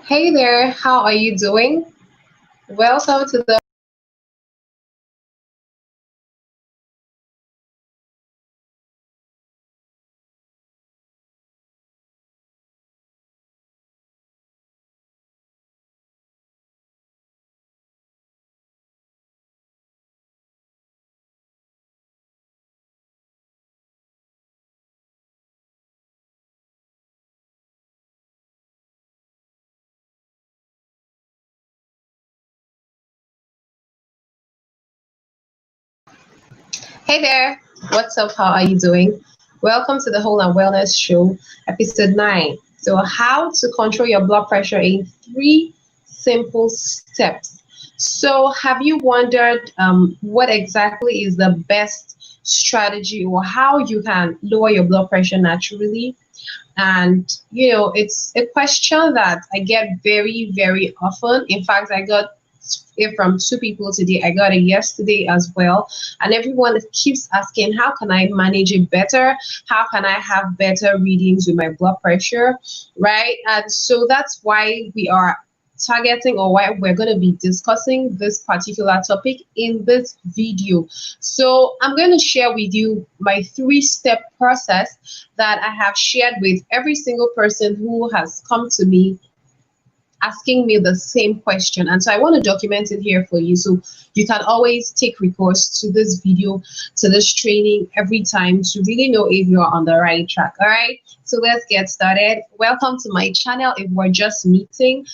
Hey there, how are you doing? Welcome to the Hey there, what's up? How are you doing? Welcome to the Whole and Wellness Show, episode 9. So, how to control your blood pressure in three simple steps. So, have you wondered what exactly is the best strategy or how you can lower your blood pressure naturally? And it's a question that I get very, very often. In fact, I got it from two people today. I got it yesterday as well. And everyone keeps asking, how can I manage it better? How can I have better readings with my blood pressure? Right. And so that's why we are targeting or why we're going to be discussing this particular topic in this video. So I'm going to share with you my three-step process that I have shared with every single person who has come to me asking me the same question. And so I want to document it here for you. So you can always take recourse to this video, to this training every time to really know if you're on the right track. All right. So let's get started. Welcome to my channel. If we're just meeting,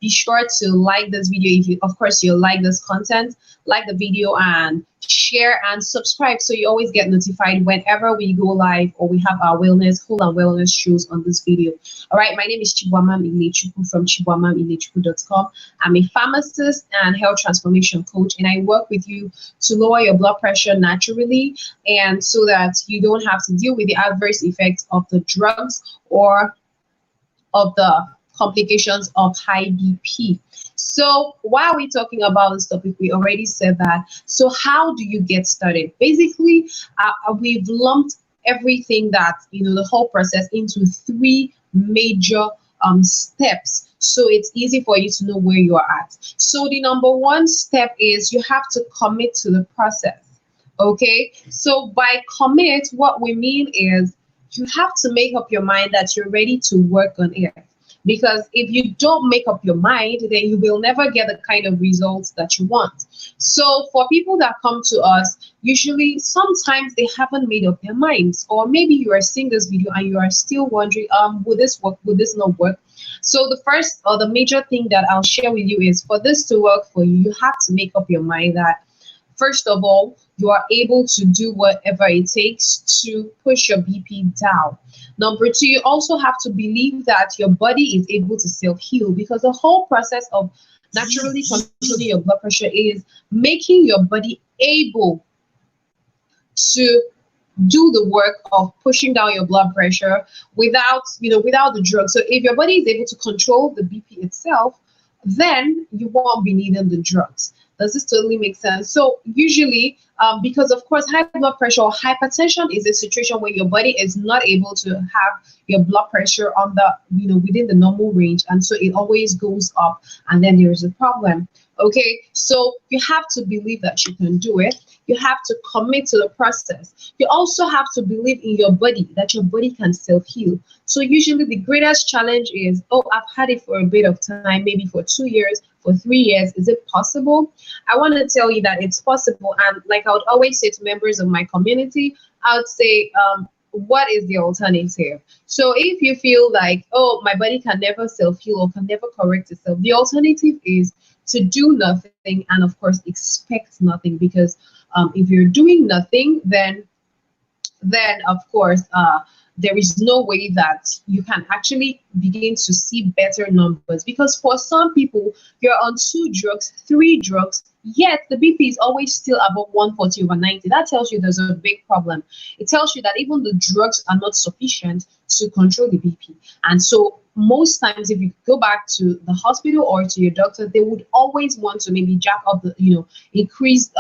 be sure to like this video. If you, of course, you like this content, like the video and share and subscribe so you always get notified whenever we go live or we have our whole and wellness shows on this video. All right, my name is Chibwamam Ilechukwu from chibwamamilechukwu.com. I'm a pharmacist and health transformation coach, and I work with you to lower your blood pressure naturally and so that you don't have to deal with the adverse effects of the drugs or of the complications of high BP. So why are we talking about this topic? We already said that. So how do you get started? Basically, we've lumped everything that, the whole process into three major steps. So it's easy for you to know where you are at. So the number one step is you have to commit to the process. Okay. So by commit, what we mean is you have to make up your mind that you're ready to work on it. Because if you don't make up your mind, then you will never get the kind of results that you want. So for people that come to us, usually sometimes they haven't made up their minds, or maybe you are seeing this video and you are still wondering, would this work? Would this not work? So the first or the major thing that I'll share with you is for this to work for you, you have to make up your mind that first of all, you are able to do whatever it takes to push your BP down. Number two, you also have to believe that your body is able to self-heal because the whole process of naturally controlling your blood pressure is making your body able to do the work of pushing down your blood pressure without the drug. So if your body is able to control the BP itself, then you won't be needing the drugs. Does this totally make sense? So usually, because of course, high blood pressure or hypertension is a situation where your body is not able to have your blood pressure on within the normal range, and so it always goes up, and then there is a problem. Okay, so you have to believe that you can do it. You have to commit to the process. You also have to believe in your body, that your body can self-heal. So usually the greatest challenge is, oh, I've had it for a bit of time, maybe for 2 years, for 3 years. Is it possible? I want to tell you that it's possible. And like I would always say to members of my community, I would say, what is the alternative? So if you feel like, oh, my body can never self-heal or can never correct itself, the alternative is to do nothing and of course expect nothing, because if you're doing nothing, then of course there is no way that you can actually begin to see better numbers, because for some people you're on 2 drugs, 3 drugs, yet the BP is always still above 140/90. That tells you there's a big problem. It tells you that even the drugs are not sufficient to control the BP. And so most times if you go back to the hospital or to your doctor, they would always want to maybe jack up the increase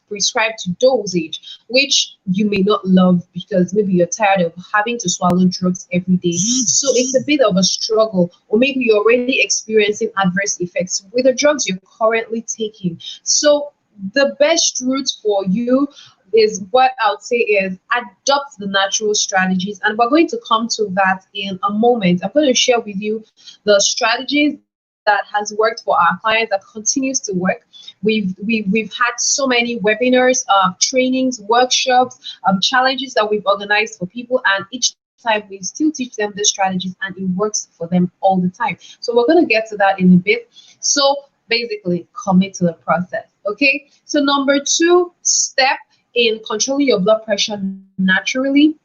prescribed dosage, which you may not love because maybe you're tired of having to swallow drugs every day. So it's a bit of a struggle, or maybe you're already experiencing adverse effects with the drugs you're currently taking. So the best route for you is what I would say is adopt the natural strategies, and we're going to come to that in a moment. I'm going to share with you the strategies that has worked for our clients, that continues to work. We've had so many webinars, trainings, workshops, challenges that we've organized for people, and each time we still teach them the strategies, and it works for them all the time. So we're going to get to that in a bit. So basically, commit to the process. Okay. So number two step in controlling your blood pressure naturally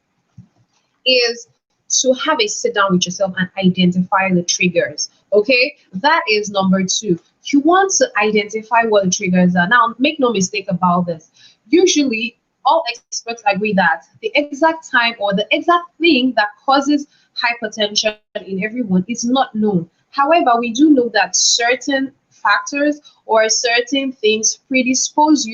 is to have a sit down with yourself and identify the triggers. Okay, that is number two. You want to identify what the triggers are. Now, make no mistake about this. Usually, all experts agree that the exact time or the exact thing that causes hypertension in everyone is not known. However, we do know that certain factors or certain things predispose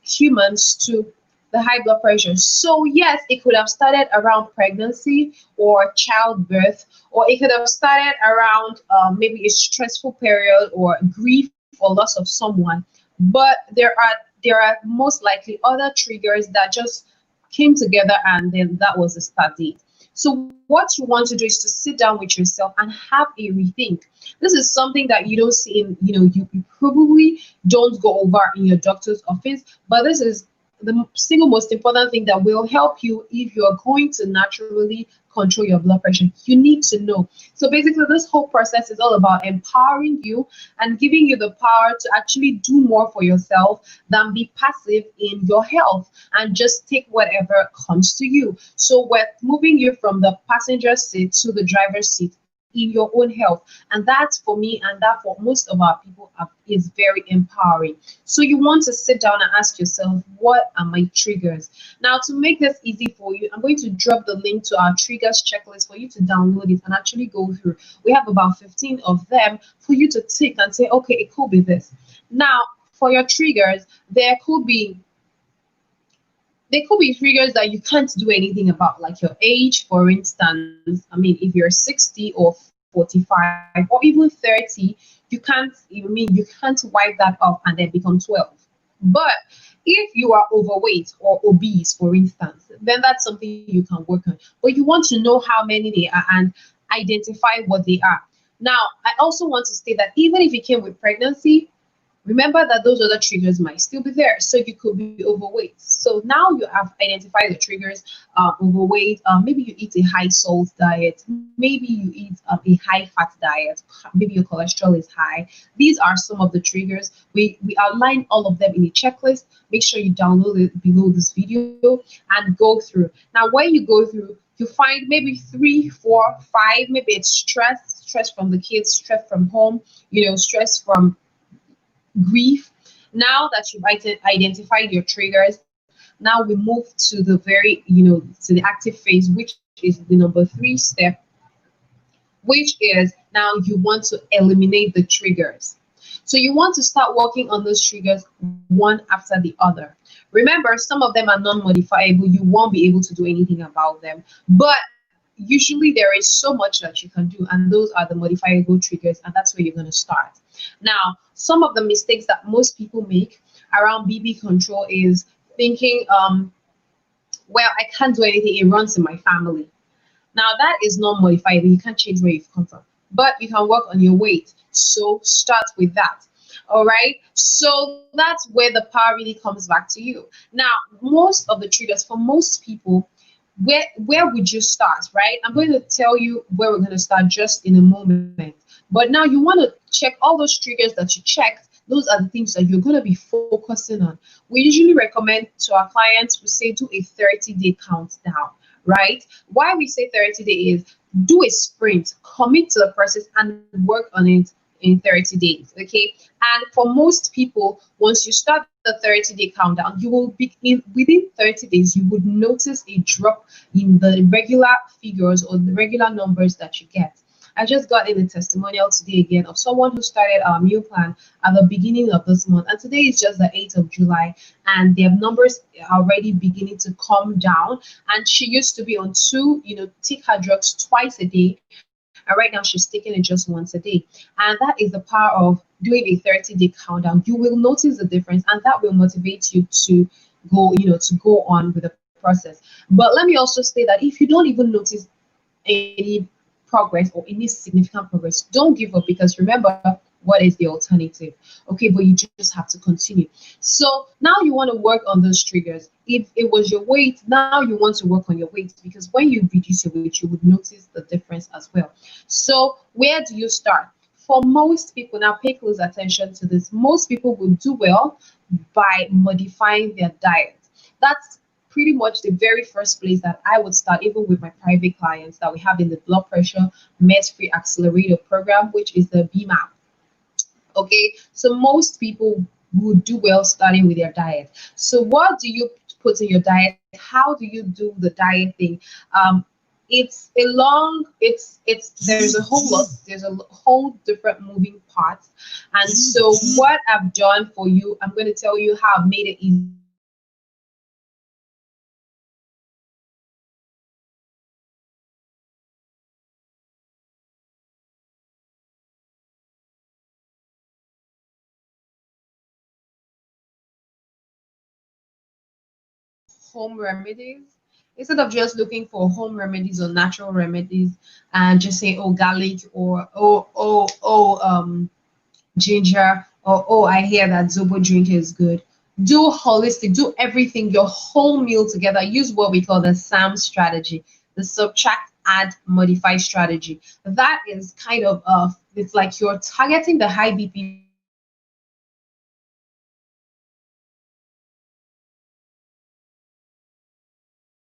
humans to the high blood pressure. So yes, it could have started around pregnancy or childbirth, or it could have started around maybe a stressful period or grief or loss of someone. But there are most likely other triggers that just came together, and then that was the start date. So what you want to do is to sit down with yourself and have a rethink. This is something that you don't see in, you probably don't go over in your doctor's office, but this is the single most important thing that will help you if you're going to naturally control your blood pressure. You need to know. So basically, this whole process is all about empowering you and giving you the power to actually do more for yourself than be passive in your health and just take whatever comes to you. So we're moving you from the passenger seat to the driver's seat in your own health, and that's for me and that for most of our people is very empowering. So you want to sit down and ask yourself, what are my triggers? Now, to make this easy for you, I'm going to drop the link to our triggers checklist for you to download it and actually go through. We have about 15 of them for you to tick and say, okay, it could be this. Now, for your triggers, there could be triggers that you can't do anything about, like your age, for instance. I mean, if you're 60 or 45 or even 30, you can't wipe that off and then become 12. But if you are overweight or obese, for instance, then that's something you can work on. But you want to know how many they are and identify what they are. Now, I also want to state that even if it came with pregnancy, remember that those other triggers might still be there. So you could be overweight. So now you have identified the triggers. Overweight, maybe you eat a high salt diet, maybe you eat a high fat diet, maybe your cholesterol is high. These are some of the triggers. We outline all of them in a checklist. Make sure you download it below this video and go through. Now, when you go through, you find maybe 3, 4, 5. Maybe it's stress from the kids, stress from home, stress from grief. Now that you've identified your triggers, now we move to the to the active phase, which is the number 3 step, which is now you want to eliminate the triggers. So you want to start working on those triggers one after the other. Remember, some of them are non-modifiable. You won't be able to do anything about them, but usually there is so much that you can do, and those are the modifiable triggers, and that's where you're going to start. Now, some of the mistakes that most people make around BB control is thinking, well, I can't do anything, it runs in my family. Now, that is not modifiable. You can't change where you've come from, but you can work on your weight. So start with that. All right, so that's where the power really comes back to you. Now, most of the triggers for most people, where would you start? Right, I'm going to tell you where we're going to start just in a moment, but now you want to check all those triggers that you checked. Those are the things that you're going to be focusing on. We usually recommend to our clients, we say do a 30-day countdown. Right, why we say 30 days is do a sprint, commit to the process and work on it in 30 days. Okay, and for most people, once you start the 30-day countdown, you will be within 30 days, you would notice a drop in the regular figures or the regular numbers that you get. I just got in a testimonial today again of someone who started our meal plan at the beginning of this month, and today is just the 8th of July, and their numbers are already beginning to come down. And she used to be on two, take her drugs twice a day, and right now she's taking it just once a day. And that is the power of doing a 30-day countdown. You will notice the difference, and that will motivate you to go on with the process. But let me also say that if you don't even notice any progress or any significant progress, don't give up, because remember, what is the alternative? Okay, but you just have to continue. So now you want to work on those triggers. If it was your weight, now you want to work on your weight, because when you reduce your weight, you would notice the difference as well. So where do you start? For most people, now pay close attention to this, most people will do well by modifying their diet. That's pretty much the very first place that I would start, even with my private clients that we have in the blood pressure meds free accelerator program, which is the BMAP. Okay, so most people would do well starting with their diet. So what do you put in your diet? How do you do the diet thing? It's a long, there's a whole lot, there's a whole different moving parts. And so what I've done for you, I'm going to tell you how I've made it easy for you to start. So number one, home remedies. Instead of just looking for home remedies or natural remedies and just say, oh, garlic, or ginger, or oh, I hear that zobo drink is good. Do holistic, do everything, your whole meal together. Use what we call the SAM strategy, the subtract, add, modify strategy. That is kind of it's like you're targeting the high BP foods that are going to be low in calories, and you're targeting the low BP foods that are going to be high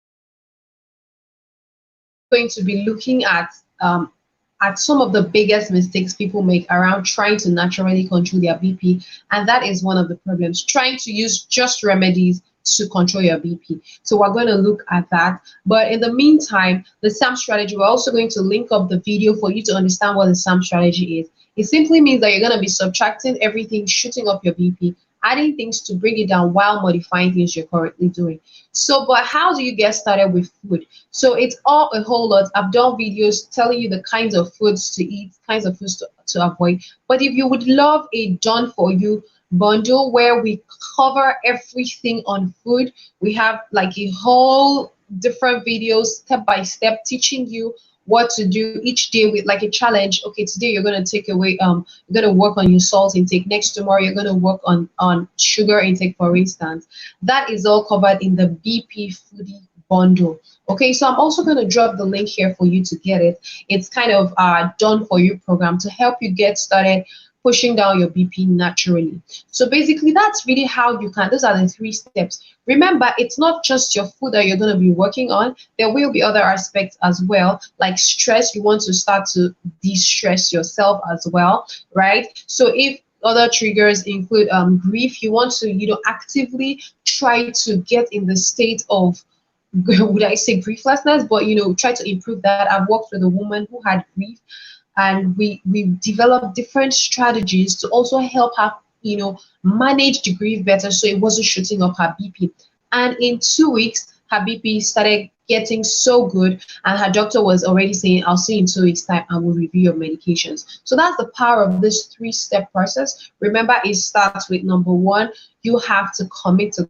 in calories. So we're also going to be looking at some of the biggest mistakes people make around trying to naturally control their BP. And that is one of the problems, trying to use just remedies to control your BP. So we're going to look at that. But in the meantime, the SAM strategy, we're also going to link up the video for you to understand what the SAM strategy is. It simply means that you're going to be subtracting everything, shooting up your BP, adding things to bring it down while modifying things you're currently doing. So, but how do you get started with food? So it's all a whole lot. I've done videos telling you the kinds of foods to eat, kinds of foods to avoid. But if you would love a done for you bundle where we cover everything on food, we have like a whole different videos step by step teaching you what to do each day with like a challenge. Okay, today you're going to take away you're going to work on your salt intake. Next tomorrow you're going to work on sugar intake, for instance. That is all covered in the BP foodie bundle. Okay, so I'm also going to drop the link here for you to get it. It's kind of done for you program to help you get started pushing down your BP naturally. So basically, that's really how you can. Those are the 3 steps. Remember, it's not just your food that you're going to be working on. There will be other aspects as well, like stress. You want to start to de-stress yourself as well, right? So if other triggers include grief, you want to, actively try to get in the state of, would I say grieflessness, but try to improve that. I've worked with a woman who had grief, and we developed different strategies to also help her manage the grief better, so it wasn't shooting up her BP. And in 2 weeks her BP started getting so good, and her doctor was already saying, I'll see you in 2 weeks time and we'll review your medications. So that's the power of this 3-step process. Remember, it starts with number 1, you have to commit to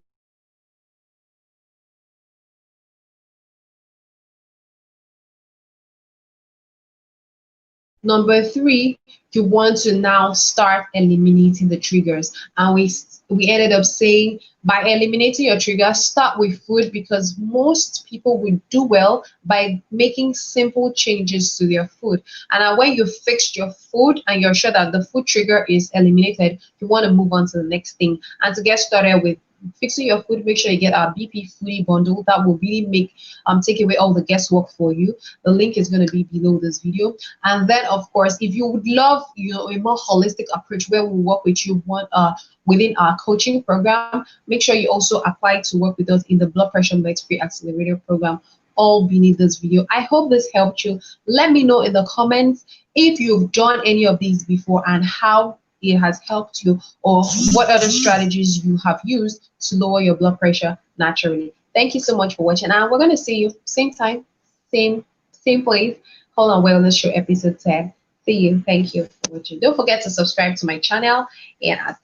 number 3, you want to now start eliminating the triggers. And we ended up saying, by eliminating your triggers, start with food, because most people will do well by making simple changes to their food. And when you fixed your food and you're sure that the food trigger is eliminated, you want to move on to the next thing. And to get started with fixing your food, make sure you get our BP foodie bundle. That will really make take away all the guesswork for you. The link is going to be below this video. And then of course, if you would love a more holistic approach where we work with you within our coaching program, make sure you also apply to work with us in the blood pressure meds free accelerator program. all beneath this video. I hope this helped you. Let me know in the comments if you've done any of these before and how it has helped you, or what other strategies you have used to lower your blood pressure naturally. Thank you so much for watching, and we're going to see you same time, same place. Hold on Wellness Show episode 10. See you. Thank you for watching. Don't forget to subscribe to my channel, and I'll see